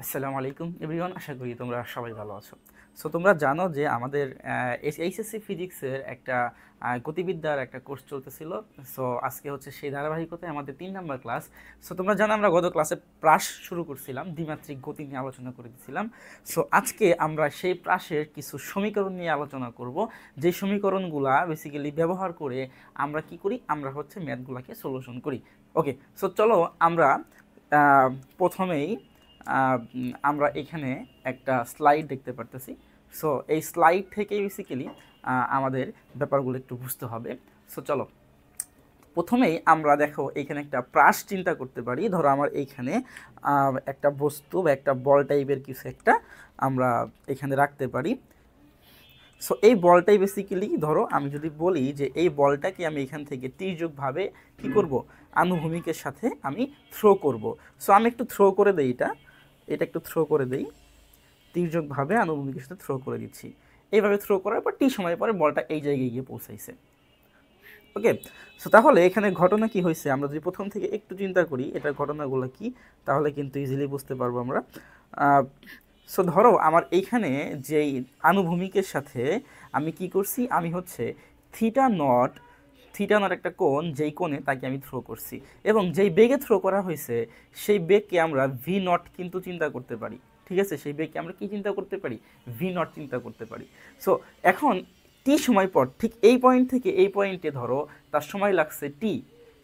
আসসালামু আলাইকুম এভরিওয়ান, আশা করি তোমরা সবাই ভালো আছো। সো তোমরা জানো যে আমাদের এইচএসসি ফিজিক্সের একটা গতিবিদ্যার একটা কোর্স চলতেছিল। সো আজকে হচ্ছে সেই ধারাবাহিকতায় আমাদের 3 নম্বর ক্লাস। সো তোমরা জানো আমরা গত ক্লাসে প্রাস শুরু করছিলাম, দ্বিমাত্রিক গতি নিয়ে আলোচনা করে দিয়েছিলাম। সো আজকে আমরা সেই প্রাসের কিছু সমীকরণ নিয়ে আলোচনা করব, যে সমীকরণগুলা বেসিক্যালি ব্যবহার করে আমরা কি করি, আমরা হচ্ছে ম্যাথগুলোকে সলিউশন করি। ওকে, সো চলো আমরা প্রথমেই আমরা এখানে একটা স্লাইড দেখতে পারতেছি। সো এই স্লাইড থেকে বেসিক্যালি আমাদের ব্যাপারগুলো একটু বুঝতে হবে। সো চলো প্রথমেই আমরা দেখো এখানে একটা প্রাস চিন্তা করতে পারি। ধরো আমার এইখানে একটা বস্তু বা একটা বল টাইপের কিছু একটা আমরা এখানে রাখতে পারি। সো এই বলটাই বেসিক্যালি ধরো আমি যদি বলি যে এই বলটাকে আমি এখান থেকে তির্যকভাবে কী করব, আনুভূমিকের সাথে আমি থ্রো করব। সো আমি একটু থ্রো করে দিই, এটা একটু থ্রো করে দেই, তির্যকভাবে আনুভূমিকের সাথে থ্রো করে দিচ্ছি। এইভাবে থ্রো করার পর টি সময় পরে বলটা এই জায়গায় গিয়ে পৌঁছাইছে। ওকে, সো তাহলে এখানে ঘটনা কি হয়েছে আমরা যদি প্রথম থেকে একটু চিন্তা করি এটার ঘটনাগুলো কি, তাহলে কিন্তু ইজিলি বুঝতে পারবো আমরা। সো ধরো আমার এইখানে যেই আনুভূমিকের সাথে আমি কি করছি, আমি হচ্ছে থিটা নট একটা কোণ, যেই কোণে তাকে আমি থ্রো করছি, এবং যেই বেগে থ্রো করা হয়েছে সেই বেগকে আমরা ভি নট কিন্তু চিন্তা করতে পারি। ঠিক আছে, সেই বেগকে আমরা কি চিন্তা করতে পারি, ভি নট চিন্তা করতে পারি। সো এখন টি সময় পর ঠিক এই পয়েন্ট থেকে এই পয়েন্টে ধরো তার সময় লাগছে টি।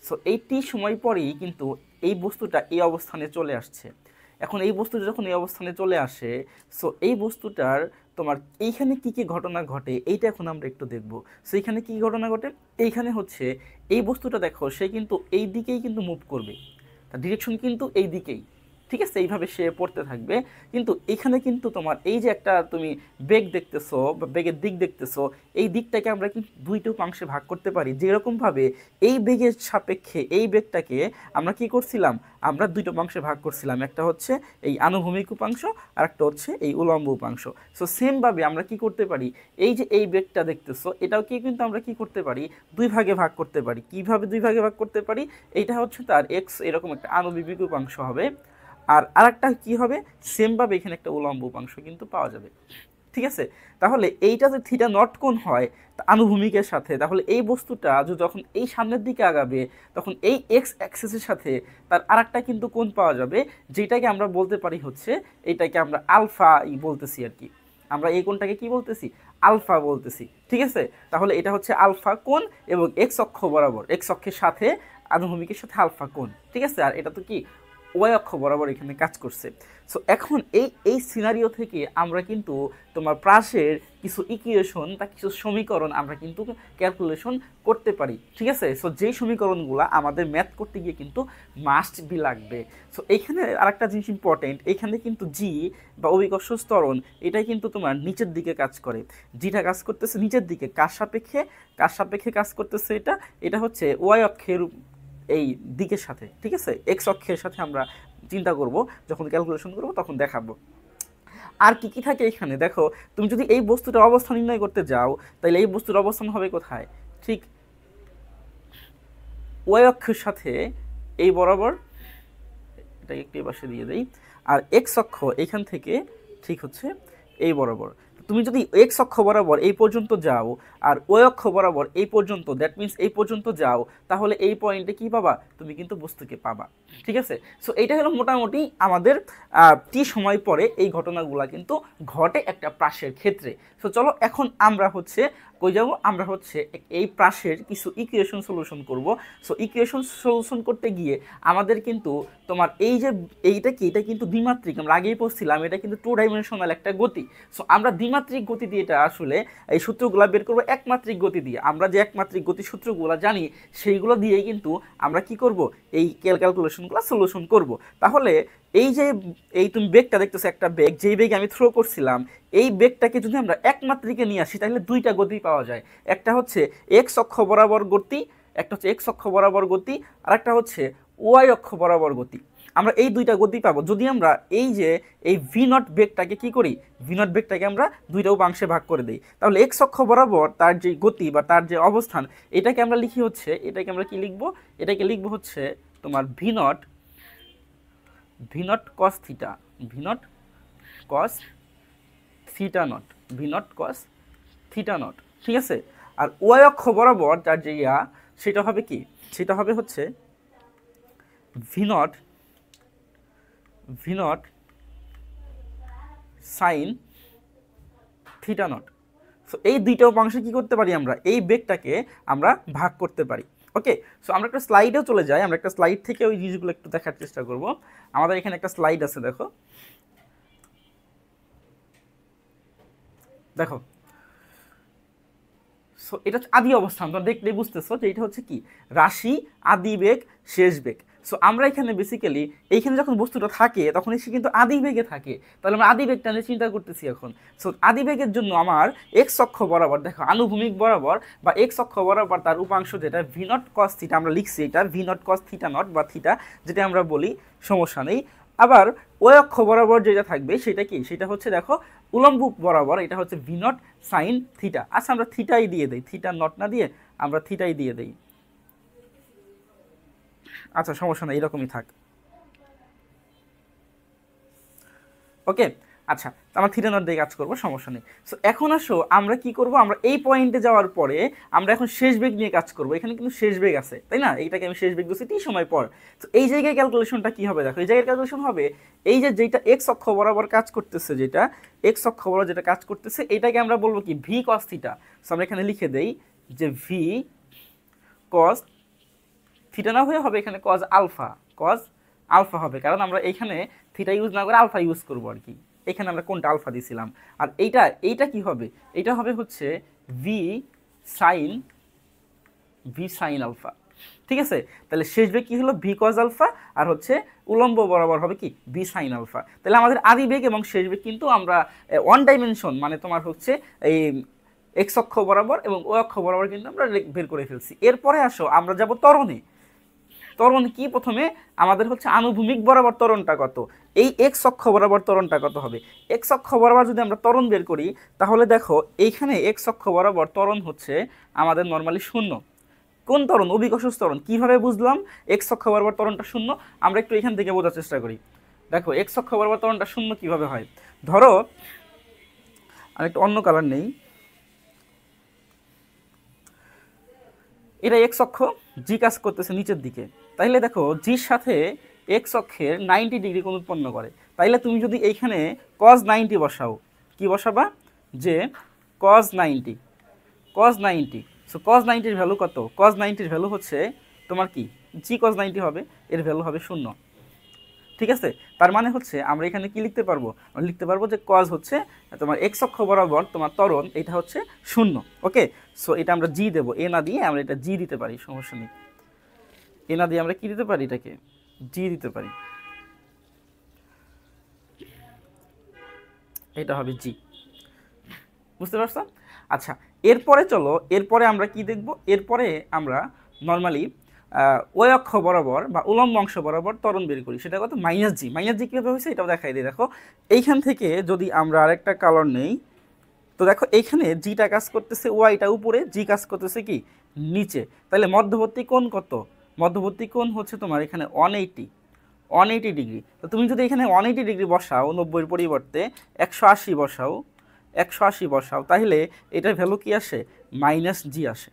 সো এই টি সময় পরেই কিন্তু এই বস্তুটা এই অবস্থানে চলে আসছে। এখন এই বস্তুটা যখন এই অবস্থানে চলে আসে, সো এই বস্তুটার তোমার এইখানে কি কি ঘটনা ঘটে এইটা এখন আমরা একটু দেখব। সো এইখানে কী ঘটনা ঘটে, এইখানে হচ্ছে এই বস্তুটা দেখো সে কিন্তু এই দিকেই কিন্তু মুভ করবে, তার ডিরেকশন কিন্তু এই দিকেই। ঠিক আছে, এইভাবে সে পড়তে থাকবে। কিন্তু এখানে কিন্তু তোমার এই যে একটা তুমি বেগ দেখতেছো বা বেগের দিক দেখতেছো, এই দিকটাকে আমরা কিন্তু দুইটা উপাংশে ভাগ করতে পারি। যেরকমভাবে এই বেগের সাপেক্ষে এই বেগটাকে আমরা কি করছিলাম, আমরা দুইটা উপাংশে ভাগ করছিলাম, একটা হচ্ছে এই আনুভূমিক উপাংশ আর একটা হচ্ছে এই উলম্ব উপাংশ। সো সেমভাবে আমরা কি করতে পারি, এই যে এই বেগটা দেখতেছো এটাও কি কিন্তু আমরা কি করতে পারি, দুই ভাগে ভাগ করতে পারি। কিভাবে দুই ভাগে ভাগ করতে পারি, এইটা হচ্ছে তার এক্স এরকম একটা আনুভূমিক উপাংশ হবে, আর আরেকটা কি হবে, সেমভাবে এখানে একটা উলম্ব উপাংশ কিন্তু পাওয়া যাবে। ঠিক আছে, তাহলে এইটা যে থিটা নট কোণ হয় আনুভূমিকের সাথে, তাহলে এই বস্তুটা যখন এই সামনের দিকে আগাবে তখন এই এক্স অ্যাক্সিসের সাথে তার আরেকটা কিন্তু কোণ পাওয়া যাবে, যেটাকে আমরা বলতে পারি হচ্ছে এটাকে আমরা আলফা বলতেছি আর কি। আমরা এই কোণটাকে কি বলতেছি, আলফা বলতেছি। ঠিক আছে, তাহলে এটা হচ্ছে আলফা কোণ এবং এক্স অক্ষ বরাবর, এক্স অক্ষের সাথে আনুভূমিকের সাথে আলফা কোণ। ঠিক আছে, আর এটা তো কি ওয়াই অক্ষ বরাবর এখানে কাজ করছে। সো এখন এই সিনারিও থেকে আমরা কিন্তু তোমার প্রাসের কিছু ইকুয়েশন বা কিছু সমীকরণ আমরা কিন্তু ক্যালকুলেশন করতে পারি। ঠিক আছে, সো যেই সমীকরণগুলো আমাদের ম্যাথ করতে গিয়ে কিন্তু মাস্ট বি লাগবে। সো এইখানে আরেকটা জিনিস ইম্পর্টেন্ট, এখানে কিন্তু জি বা অভিকর্ষ ত্বরণ এটাই কিন্তু তোমার নিচের দিকে কাজ করে। জিটা কাজ করতেছে নিচের দিকে, কার সাপেক্ষে কাজ করতেছে, এটা হচ্ছে ওয়াই অক্ষের এই দিকের সাথে। ঠিক আছে, এক্স অক্ষের সাথে আমরা চিন্তা করব, যখন ক্যালকুলেশন করব তখন দেখাবো। আর কি কি থাকে এখানে দেখো, তুমি যদি এই বস্তুটার অবস্থান নির্ণয় করতে যাও তাহলে এই বস্তুর অবস্থান হবে কোথায়, ঠিক ওয়াই অক্ষের সাথে এই বরাবর, এটাকে একটু পাশে দিয়ে দেই, আর এক্স অক্ষ এখান থেকে ঠিক হচ্ছে এই বরাবর। তুমি যদি এক্স অক্ষ বরাবর এই পর্যন্ত যাও আর ওই অক্ষ বরাবর এই পর্যন্ত, দ্যাট মিন্স এই পর্যন্ত যাও, তাহলে এই পয়েন্টে কি পাবা, তুমি কিন্তু বস্তুকে পাবা। ঠিক আছে, সো এইটা হলো মোটামুটি আমাদের টি সময় পরে এই ঘটনাগুলো কিন্তু ঘটে একটা প্রাসের ক্ষেত্রে। সো চলো এখন আমরা হচ্ছে কই যাব, আমরা হচ্ছে এই প্রাসের কিছু ইকুয়েশন সলিউশন করব। সো ইকুয়েশন সলিউশন করতে গিয়ে আমাদের কিন্তু তোমার এই যে এইটা কি, এটা কিন্তু দ্বিমাত্রিক, আমরা আগেই পড়ছিলাম এটা কিন্তু 2 ডাইমেনশনাল একটা গতি। সো আমরা দ্বিমাত্রিক গতি দিয়ে এটা আসলে এই সূত্রগুলো বের করবো একমাত্রিক গতি দিয়ে। আমরা যে একমাত্রিক গতি সূত্রগুলো জানি সেইগুলো দিয়েই কিন্তু আমরা কি করব, এই ক্যালকুলেশনগুলো সলিউশন করব। তাহলে এই যে এই তুমি বেগটা দেখতেছো, একটা বেগ, যেই বেগে আমি থ্রো করছিলাম এই বেগটাকে যদি আমরা একমাত্রিকে নিয়ে আসি তাহলে দুইটা গতি পাওয়া যায়। একটা হচ্ছে এক্স অক্ষ বরাবর গতি, একটা হচ্ছে এক্স অক্ষ বরাবর গতি, আর একটা হচ্ছে ওয়াই অক্ষ বরাবর গতি। আমরা এই দুইটা গতি পাবো যদি আমরা এই যে এই ভি নট বেগটাকে কি করি, ভি নট বেগটাকে আমরা দুইটা উপাংশে ভাগ করে দিই। তাহলে এক্স অক্ষ বরাবর তার যে গতি বা তার যে অবস্থান এটাকে আমরা লিখি হচ্ছে, এটাকে আমরা কি লিখবো, এটাকে লিখবো হচ্ছে তোমার V naught cos theta. V naught cos theta not, V naught cos theta not, ঠিক আছে। আর ওয়াই অক্ষ বরাবর তার যে সেটা হবে কি, সেটা হবে হচ্ছে V naught sine theta not. So এই দুইটা উপাংশে কি করতে পারি আমরা, এই বেগটাকে আমরা ভাগ করতে পারি। ওকে, সো আমরা একটা স্লাইডেও চলে যাই, আমরা একটা স্লাইড থেকে ওই জিনিসগুলো একটু দেখার চেষ্টা করব। আমাদের এখানে একটা স্লাইড আছে, দেখো দেখো। সো এটা হচ্ছে আদি অবস্থান, তোমরা দেখলেই বুঝতেছো যে এটা হচ্ছে কি রাশি, আদি বেগ, শেষ বেগ। সো আমরা এখানে বেসিক্যালি এইখানে যখন বস্তুটা থাকে তখন সে কিন্তু আদি বেগে থাকে, তাহলে আমরা আদি বেগটা নিয়ে চিন্তা করতেছি এখন। সো আদি বেগের জন্য আমার এক্স অক্ষ বরাবর, দেখো আনুভূমিক বরাবর বা এক্স অক্ষ বরাবর তার উপাংশ যেটা ভি নট কস থিটা, আমরা লিখছি এটা V naught cos theta not বা থিটা যেটা আমরা বলি, সমস্যা নেই। আবার ওই অক্ষ বরাবর যেটা থাকবে সেটা কি, সেটা হচ্ছে দেখো উলম্ব বরাবর, এটা হচ্ছে ভি নট সাইন থিটা। আচ্ছা আমরা থিটাই দিয়ে দিই, থিটা নট না দিয়ে আমরা থিটাই দিয়ে দিই। আচ্ছা সমস্যা নেই, এরকমই থাক। ওকে, আচ্ছা আমরা থিটা নট দিয়ে কাজ করবো, সমস্যা নেই। সো এখন আসো আমরা কি করব, আমরা এই পয়েন্টে যাওয়ার পরে আমরা এখন শেষ বেগ নিয়ে কাজ করব। এখানে কিন্তু শেষ বেগ আছে, তাই না? এইটাকে আমি শেষ বেগ দিচ্ছি টি সময় পর। তো এই জায়গায় ক্যালকুলেশনটা কি হবে, দেখো এই জায়গায় ক্যালকুলেশন হবে এই যে যেটা এক্স অক্ষ বরাবর কাজ করতেছে, যেটা এক্স অক্ষ বরাবর যেটা কাজ করতেছে এটাকে আমরা বলবো কি ভি কস থিটা। সো আমরা এখানে লিখে দেই যে ভি কস থিটা না হয়ে হবে এখানে কজ আলফা, কজ আলফা হবে, কারণ আমরা এইখানে থিটা ইউজ না করে আলফা ইউজ করবো আর কি। এখানে আমরা কোনটা আলফা দিছিলাম। আর এইটা কি হবে, এটা হবে হচ্ছে ভি সাইন আলফা, ঠিক আছে। তাহলে শেষ বেগ কি হলো ভি কজ আলফা, আর হচ্ছে উলম্ব বরাবর হবে কি ভি সাইন আলফা। তাহলে আমাদের আদি বেগ এবং শেষ বেগ কিন্তু আমরা ওয়ান ডাইমেনশন, মানে তোমার হচ্ছে এই এক্স অক্ষ বরাবর এবং ও অক্ষ বরাবর কিন্তু আমরা বের করে ফেলছি। এরপরে আসো আমরা যাব ত্বরণে। ত্বরণ কি, প্রথমে আমাদের হচ্ছে আনুভূমিক বরাবর ত্বরণটা কত, এই এক্স অক্ষ বরাবর ত্বরণটা কত হবে। এক্স অক্ষ বরাবর যদি আমরা ত্বরণ বের করি তাহলে দেখো এইখানে এক্স অক্ষ বরাবর ত্বরণ হচ্ছে আমাদের নর্মালি শূন্য। কোন ত্বরণ, অভিকর্ষ ত্বরণ। কিভাবে বুঝলাম এক্স অক্ষ বরাবর ত্বরণটা শূন্য, আমরা একটু এখান থেকে বোঝার চেষ্টা করি। দেখো এক্স অক্ষ বরাবর ত্বরণটা শূন্য কিভাবে হয়, ধরো আমি একটু অন্য কালার নেই, এটা এক্স অক্ষ, জি কাজ করতেছে নিচের দিকে, তাইলে দেখো জির সাথে এক্স অক্ষের 90 ডিগ্রি কোণ উৎপন্ন করে। তাইলে তুমি যদি এইখানে কজ 90 বসাও, কি বসাবা, যে কজ 90, সো কজ 90-র ভ্যালু কত, কজ 90-র ভ্যালু হচ্ছে তোমার কি জি কজ 90 হবে, এর ভ্যালু হবে 0, ঠিক আছে। তার মানে হচ্ছে আমরা এখানে কি লিখতে পারবো, আমরা লিখতে পারবো যে কজ হচ্ছে তোমার এক্স অক্ষ বরাবর তোমার ত্বরণ, এটা হচ্ছে 0। ওকে, সো এটা আমরা জি দেবো, এ না দিয়ে আমরা এটা জি দিতে পারি, সমস্যা নেই। এ না দিয়ে আমরা কি দিতে পারি, এটাকে জি দিতে পারি, এটা হবে জি, বুঝতে পারছো? আচ্ছা এরপরে চলো, এরপরে আমরা কি দেখব, এরপরে আমরা নর্মালি ওই অক্ষ বরাবর বা উলম্ব অংশ বরাবর ত্বরণ বের করি, সেটা কত, মাইনাস জি। মাইনাস জি কীভাবে হয়েছে এটাও দেখাই দিই। দেখো এইখান থেকে যদি আমরা আরেকটা কালার নেই, তো দেখো এইখানে জিটা কাজ করতেছে ওয়াইটা উপরে, জি কাজ করতেছে কি নিচে, তাহলে মধ্যবর্তী কোণ কত, মধ্যবর্তী কোণ হচ্ছে তোমার এখানে 180 ডিগ্রি। তো তুমি যদি এখানে 180 ডিগ্রি বসাও, 90-এর পরিবর্তে 180 বসাও, 180 বসাও, তাহলে এটার ভ্যালু কি আসে, মাইনাস জি আসে,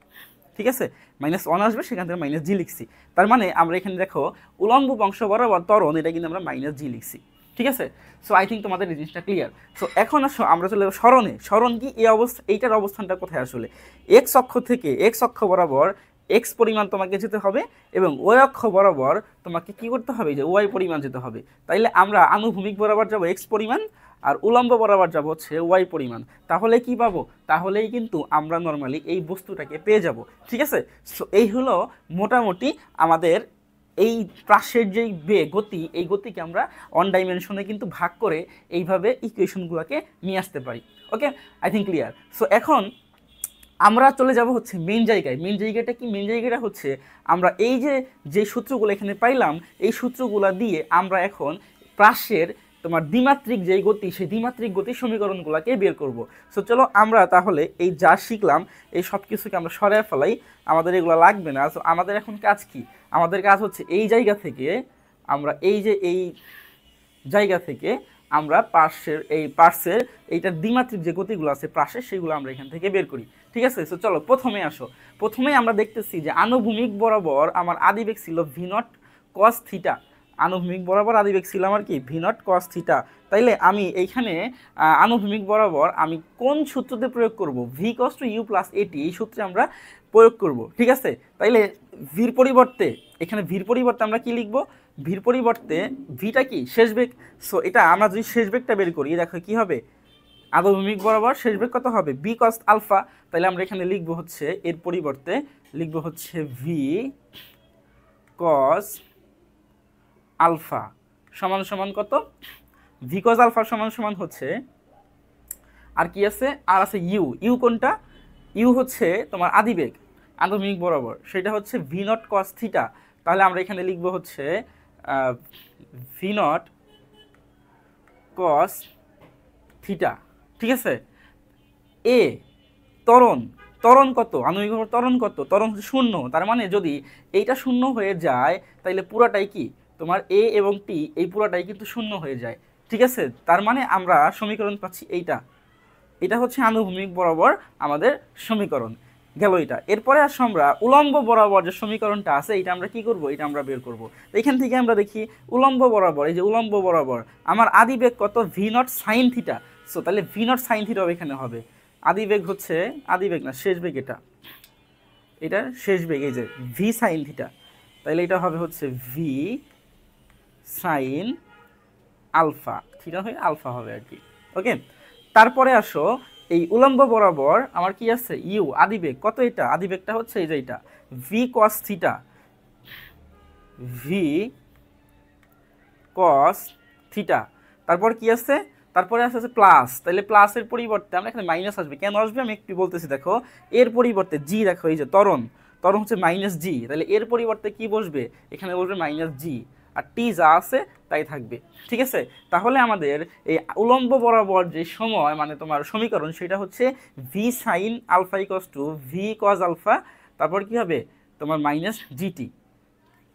ঠিক আছে। -1 আসবে, সেখান থেকে মাইনাস জি লিখছি। তার মানে আমরা এখানে দেখো উলম্ব অংশ বরাবর ত্বরণ, এটা কিন্তু আমরা মাইনাস জি লিখছি, ঠিক আছে। সো আই থিঙ্ক তোমাদের এই জিনিসটা ক্লিয়ার। সো এখন আসো আমরা চলে যাবো স্মরণে। স্মরণ কি, এই অবস্থা, এইটার অবস্থানটা কোথায় আসলে, এক্স অক্ষ থেকে এক্স অক্ষ বরাবর এক্স পরিমাণ তোমাকে যেতে হবে এবং ওয়াই অক্ষ বরাবর তোমাকে কি করতে হবে, যে ওয়াই পরিমাণ যেতে হবে। তাইলে আমরা আনুভূমিক বরাবর যাব এক্স পরিমাণ, আর উলম্ব বরাবর যাব হচ্ছে ওয়াই পরিমাণ। তাহলে কি পাবো, তাহলেই কিন্তু আমরা নর্মালি এই বস্তুটাকে পেয়ে যাব, ঠিক আছে। সো এই হলো মোটামুটি আমাদের এই প্রাসের যেই গতি, এই গতিকে আমরা অন ডাইমেনশনে কিন্তু ভাগ করে এইভাবে ইকুয়েশনগুলোকে নিয়ে আসতে পারি। ওকে, আই থিঙ্ক ক্লিয়ার। সো এখন আমরা চলে যাব হচ্ছে মেন জায়গায়। মেন জায়গাটা কি, মেন জায়গাটা হচ্ছে আমরা এই যে সূত্রগুলো এখানে পাইলাম, এই সূত্রগুলো দিয়ে আমরা এখন প্রাসের তোমার দ্বিমাত্রিক যেই গতি, সেই দ্বিমাত্রিক গতির সমীকরণগুলোকে বের করব। সো চলো আমরা তাহলে এই যা শিখলাম এই সব কিছুকে আমরা সরায় ফেলাই, আমাদের এগুলো লাগবে না। সো আমাদের এখন কাজ কি, আমাদের কাজ হচ্ছে এই জায়গা থেকে আমরা এই জায়গা থেকে আমরা পার্শ্বের এইটার দ্বিমাত্রিক যে গতিগুলো আছে পার্শ্বের সেগুলো আমরা এখান থেকে বের করি। ঠিক আছে, সো চলো প্রথমে আসো। প্রথমেই আমরা দেখতেছি যে আনুভূমিক বরাবর আমার আদিবেগ ছিল ভি নট কস থিটা। আনুভূমিক বরাবর আদিবেগ ছিল আমার কি ভি নট কস থিটা। তাইলে আমি এইখানে আনুভূমিক বরাবর আমি কোন সূত্রতে প্রয়োগ করব? V cos to u plus a t, এই সূত্রে আমরা প্রয়োগ করব। ঠিক আছে, তাইলে ভির পরিবর্তে এখানে ভির পরিবর্তে আমরা কি লিখব? ভির পরিবর্তে ভিটা কি শেষ বেগ। সো এটা আমরা যদি শেষ বেগটা বের করি, দেখো কি হবে, আনুভূমিক বরাবর শেষ বেগ কত হবে? V cos alpha. তাহলে আমরা এখানে লিখব হচ্ছে এর পরিবর্তে লিখব হচ্ছে ভি কস আলফা সমান সমান কত? ভি কস আলফা সমান সমান হচ্ছে, আর কি আছে? আর আছে ইউ। ইউ কোনটা? ইউ হচ্ছে তোমার আদিবেগ আনুভূমিক বরাবর, সেটা হচ্ছে ভি নট কস থিটা। তাহলে আমরা এখানে লিখব হচ্ছে ভি নট কস থিটা। ঠিক আছে, এ ত্বরণ, ত্বরণ কত? আণবিক ভর ত্বরণ কত? ত্বরণ হচ্ছে শূন্য। তার মানে যদি এইটা শূন্য হয়ে যায় তাহলে পুরাটাই কি তোমার এ এবং টি, এই পুরাটাই কিন্তু শূন্য হয়ে যায়। ঠিক আছে, তার মানে আমরা সমীকরণ পাচ্ছি এইটা। এটা হচ্ছে আনুভূমিক বরাবর আমাদের সমীকরণ গেল এটা। এরপরে আসো আমরা উলম্ব বরাবর যে সমীকরণটা আছে এটা আমরা কি করব? এটা আমরা বের করব। তো এখান থেকে আমরা দেখি উলম্ব বরাবর, এই যে উলম্ব বরাবর আমার আদিবেগ কত? V naught sine theta. So তাহলে ভি নট সাইন থিটা এখানে হবে। আদিবেগ হচ্ছে, আদিবেগ না শেষ বেগ, এটা শেষ বেগ, এই যে ভি সাইন থিটা। তাহলে এটা হবে হচ্ছে ভি সাইন আলফা, থিটা হয়ে আলফা হবে আর কি। ওকে, তারপরে আসো এই উলম্ব বরাবর আমার কি আছে? ইউ আদিবেগ কত? এটা আদিবেগটা হচ্ছে এই যে এটা ভি কস থিটা, ভি কস থিটা। তারপর কি আছে? তারপরে আছে প্লাস। তাহলে প্লাসের পরিবর্তে আমরা এখানে মাইনাস আসবে। কেন আসবে আমি একটু বলতেছি, দেখো এর পরিবর্তে জি, দেখো এই যে ত্বরণ, ত্বরণ হচ্ছে মাইনাস জি। তাহলে এর পরিবর্তে কি বসবে? এখানে বসবে মাইনাস জি, আর টি যা আছে তাই থাকবে। ঠিক আছে, তাহলে আমাদের এই উলম্ব বরাবর যে সময় মানে তোমার সমীকরণ সেটা হচ্ছে v sine alpha equals to v cos alpha, তারপর কি হবে তোমার মাইনাস জিটি।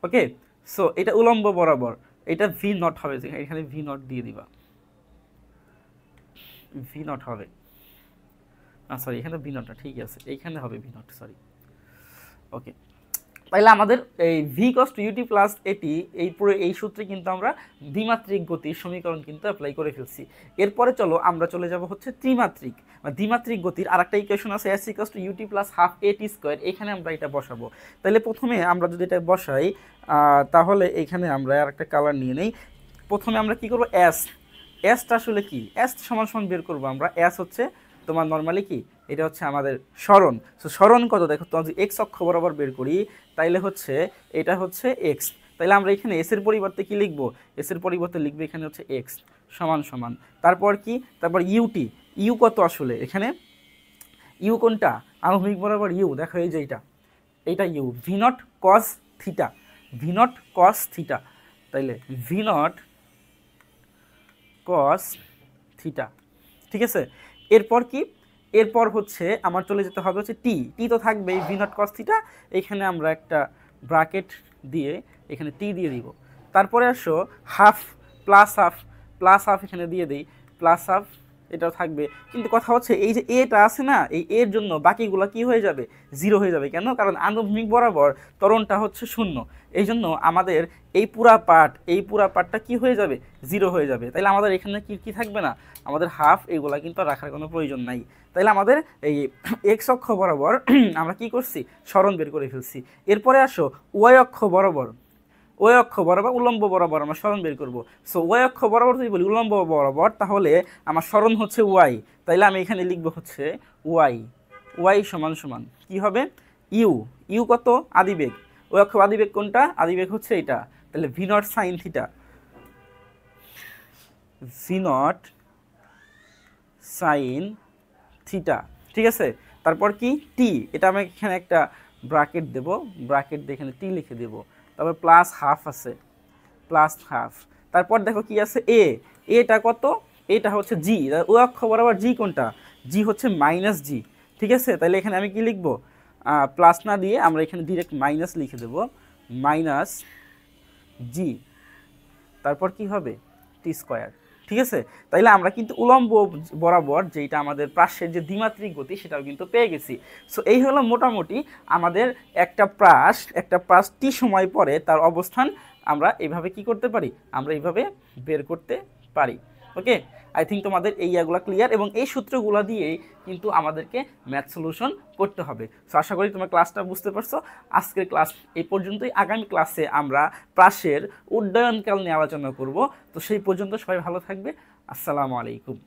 ওকে, সো এটা উলম্ব বরাবর, এটা ভি নট হবে, এখানে ভি নট দিয়ে দিবা, ভি নট হবে, সরি এখানে ভি নটটা ঠিক আছে, এইখানে হবে ভি নট, সরি। ওকে, তাহলে আমাদের এই V cos two u t plus a t এই পুরো এই সূত্রে কিন্তু আমরা দ্বিমাত্রিক গতির সমীকরণ কিন্তু অ্যাপ্লাই করে ফেলছি। এরপরে চলো আমরা চলে যাব হচ্ছে ত্রিমাত্রিক বা দ্বিমাত্রিক গতির আর একটা ইকুয়েশন আছে, s equals to u t plus half a t square. এখানে আমরা এটা বসাবো। তাহলে প্রথমে আমরা যদি এটা বসাই তাহলে এখানে আমরা আর একটা কালার নিয়ে নেই। প্রথমে আমরা কি করব? এসটা আসলে কি? এস সমান সমান বের করবো আমরা। এস হচ্ছে তোমার নর্মালি কি, এটা হচ্ছে আমাদের স্মরণ। সো স্মরণ কত? দেখো তোমার যদি এক্স অক্ষ বরাবর বের করি তাইলে হচ্ছে এটা হচ্ছে এক্স। তাইলে আমরা এখানে এস এর পরিবর্তে কি লিখবো? এস এর পরিবর্তে লিখবো এখানে হচ্ছে এক্স সমান সমান, তারপর কি, তারপর ইউটি। ইউ কত আসলে এখানে? ইউ কোনটা? আনুভূমিক বরাবর ইউ, দেখো এই যে এইটা u, v naught cos theta, v naught cos theta. তাইলে ভি নট কস থিটা। ঠিক আছে, এরপর কি? এরপর হচ্ছে আমার চলে যেতে হবে হচ্ছে টি। টি তো থাকবেই, ভি নট কস থিটা, এখানে আমরা একটা ব্র্যাকেট দিয়ে এখানে টি দিয়ে দিব। তারপরে আসো half, plus half, plus half এখানে দিয়ে দিই, প্লাস হাফ এটাও থাকবে। কিন্তু কথা হচ্ছে এই যে এটা আছে না, এই এর জন্য বাকিগুলো কি হয়ে যাবে? জিরো হয়ে যাবে। কেন? কারণ আনুভূমিক বরাবর ত্বরণটা হচ্ছে শূন্য, এই জন্য আমাদের এই পুরা পার্টটা কি হয়ে যাবে? জিরো হয়ে যাবে। তাইলে আমাদের এখানে কি কি থাকবে না? আমাদের হাফ এগুলা কিন্তু রাখার কোনো প্রয়োজন নাই। তাইলে আমাদের এই এক্স অক্ষ বরাবর আমরা কি করছি? স্মরণ বের করে ফেলছি। এরপরে আসো ওয়াই অক্ষ বরাবর, ওই অক্ষ বরাবর উলম্ব বরাবর আমরা স্মরণ বের করব। সো ওই অক্ষ বরাবর যদি বলি উলম্ব বরাবর, তাহলে আমার স্মরণ হচ্ছে ওয়াই। তাইলে আমি এখানে লিখব হচ্ছে ওয়াই, ওয়াই সমান সমান কি হবে? ইউ। ইউ কত? আদিবেগ। ওই অক্ষ আদিবেগ কোনটা? আদিবেগ হচ্ছে এটা। তাহলে V naught sine theta, v not sine theta. ঠিক আছে, তারপর কি? টি। এটা আমি এখানে একটা ব্র্যাকেট দেব, ব্র্যাকেট দিয়ে এখানে টি লিখে দেব। তারপর প্লাস হাফ আছে, প্লাস হাফ। তারপর দেখো কি আছে? এ। এটা কত? এটা হচ্ছে জি। ও অক্ষ বরাবর জি কোনটা? জি হচ্ছে মাইনাস জি। ঠিক আছে, তাহলে এখানে আমি কি লিখব? প্লাস না দিয়ে আমরা এখানে ডিরেক্ট মাইনাস লিখে দেব, মাইনাস জি। তারপর কি হবে? টি স্কোয়ার। ঠিক আছে? তাইলে আমরা কিন্তু উলম্ব বরাবর যেটা আমাদের প্রাসের যে দ্বিমাত্রিক গতি সেটাও কিন্তু পেয়ে গেছি। সো এই হলো মোটামুটি আমাদের একটা প্রাস টি সময় পরে তার অবস্থান আমরা এইভাবে কি করতে পারি, আমরা এইভাবে বের করতে পারি। ওকে, আই থিঙ্ক তোমাদের এই ইয়াগুলো ক্লিয়ার, এবং এই সূত্রগুলো দিয়েই কিন্তু আমাদেরকে ম্যাথ সলিউশন করতে হবে। সো আশা করি তোমরা ক্লাসটা বুঝতে পারছো। আজকের ক্লাস এই পর্যন্তই। আগামী ক্লাসে আমরা প্রাসের উড্ডয়নকাল নিয়ে আলোচনা করব। তো সেই পর্যন্ত সবাই ভালো থাকবে। আসসালামু আলাইকুম।